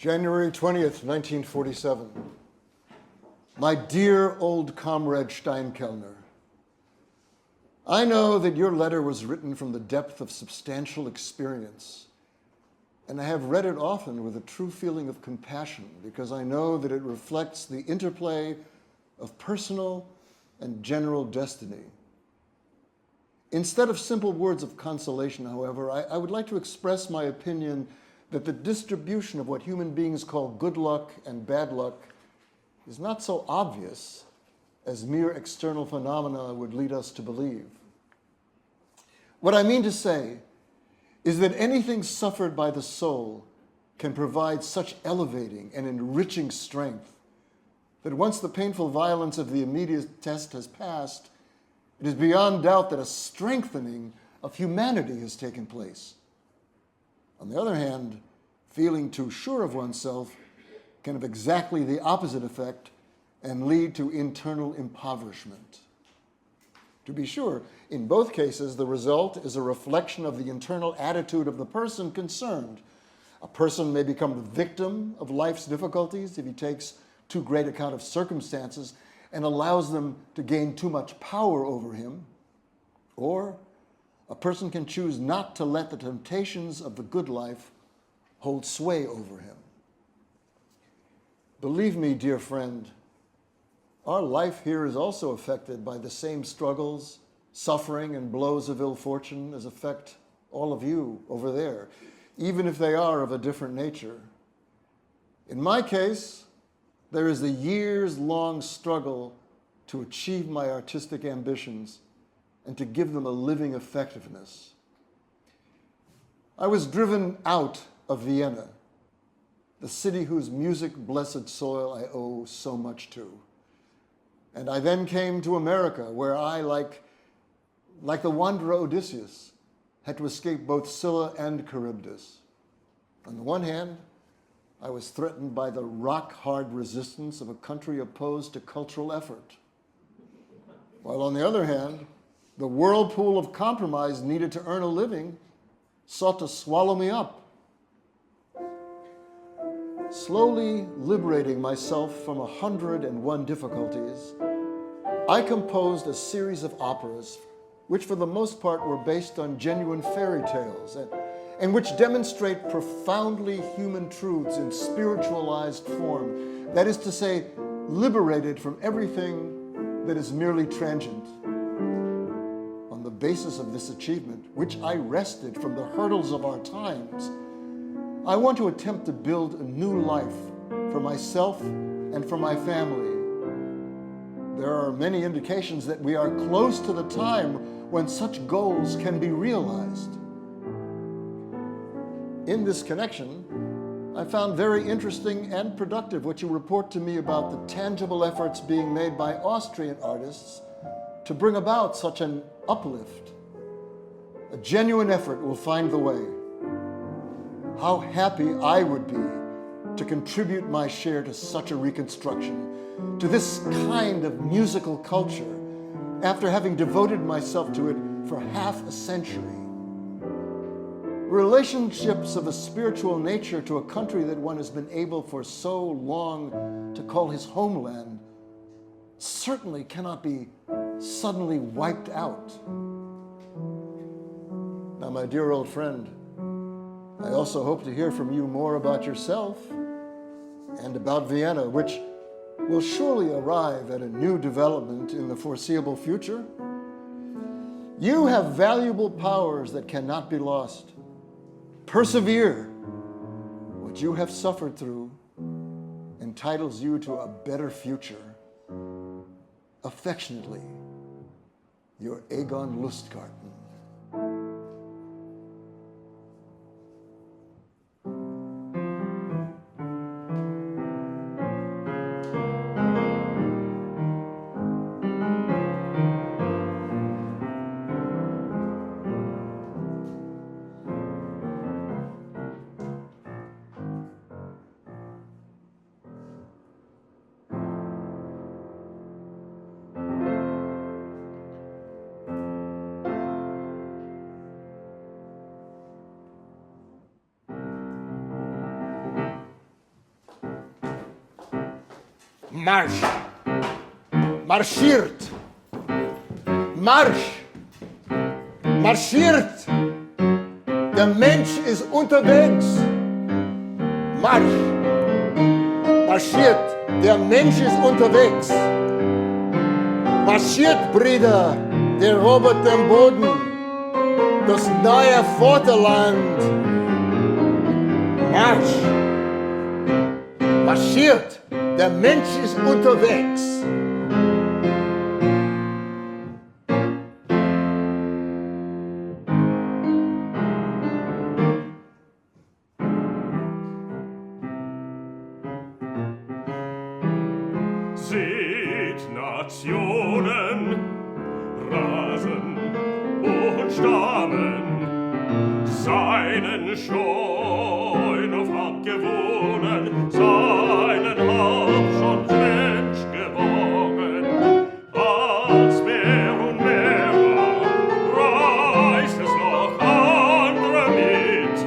January 20th, 1947. My dear old comrade Steinkellner, I know that your letter was written from the depth of substantial experience, and I have read it often with a true feeling of compassion because I know that it reflects the interplay of personal and general destiny. Instead of simple words of consolation, however, I would like to express my opinion that the distribution of what human beings call good luck and bad luck is not so obvious as mere external phenomena would lead us to believe. What I mean to say is that anything suffered by the soul can provide such elevating and enriching strength that once the painful violence of the immediate test has passed, it is beyond doubt that a strengthening of humanity has taken place. On the other hand, feeling too sure of oneself can have exactly the opposite effect and lead to internal impoverishment. To be sure, in both cases, the result is a reflection of the internal attitude of the person concerned. A person may become the victim of life's difficulties if he takes too great account of circumstances and allows them to gain too much power over him. Or a person can choose not to let the temptations of the good life hold sway over him. Believe me, dear friend, our life here is also affected by the same struggles, suffering, and blows of ill fortune as affect all of you over there, even if they are of a different nature. In my case, there is a years-long struggle to achieve my artistic ambitions and to give them a living effectiveness. I was driven out of Vienna, the city whose music-blessed soil I owe so much to. And I then came to America, where I, like the wanderer Odysseus, had to escape both Scylla and Charybdis. On the one hand, I was threatened by the rock-hard resistance of a country opposed to cultural effort, while on the other hand, the whirlpool of compromise needed to earn a living sought to swallow me up. Slowly liberating myself from 101 difficulties, I composed a series of operas which for the most part were based on genuine fairy tales and which demonstrate profoundly human truths in spiritualized form, that is to say, liberated from everything that is merely transient. On the basis of this achievement, which I wrested from the hurdles of our times, I want to attempt to build a new life for myself and for my family. There are many indications that we are close to the time when such goals can be realized. In this connection, I found very interesting and productive what you report to me about the tangible efforts being made by Austrian artists to bring about such an uplift. A genuine effort will find the way. How happy I would be to contribute my share to such a reconstruction, to this kind of musical culture, after having devoted myself to it for half a century. Relationships of a spiritual nature to a country that one has been able for so long to call his homeland certainly cannot be suddenly wiped out. Now, my dear old friend, I also hope to hear from you more about yourself and about Vienna, which will surely arrive at a new development in the foreseeable future. You have valuable powers that cannot be lost. Persevere. What you have suffered through entitles you to a better future. Affectionately, your Egon Lustgarten. Marsch! Marschiert! Marsch! Marschiert! Der Mensch ist unterwegs! Marsch! Marschiert! Der Mensch ist unterwegs! Marschiert, Brüder! Der robert den Boden! Das neue Vaterland! Marsch! Marschiert! Der Mensch ist unterwegs! Seht Nationen rasen und stammen, seinen Scheun auf abgewohnen, seinen Haupt schon Mensch geworden. Als mehr und mehr reißt es noch andere mit.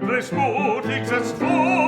Des Mutigs setzt vor,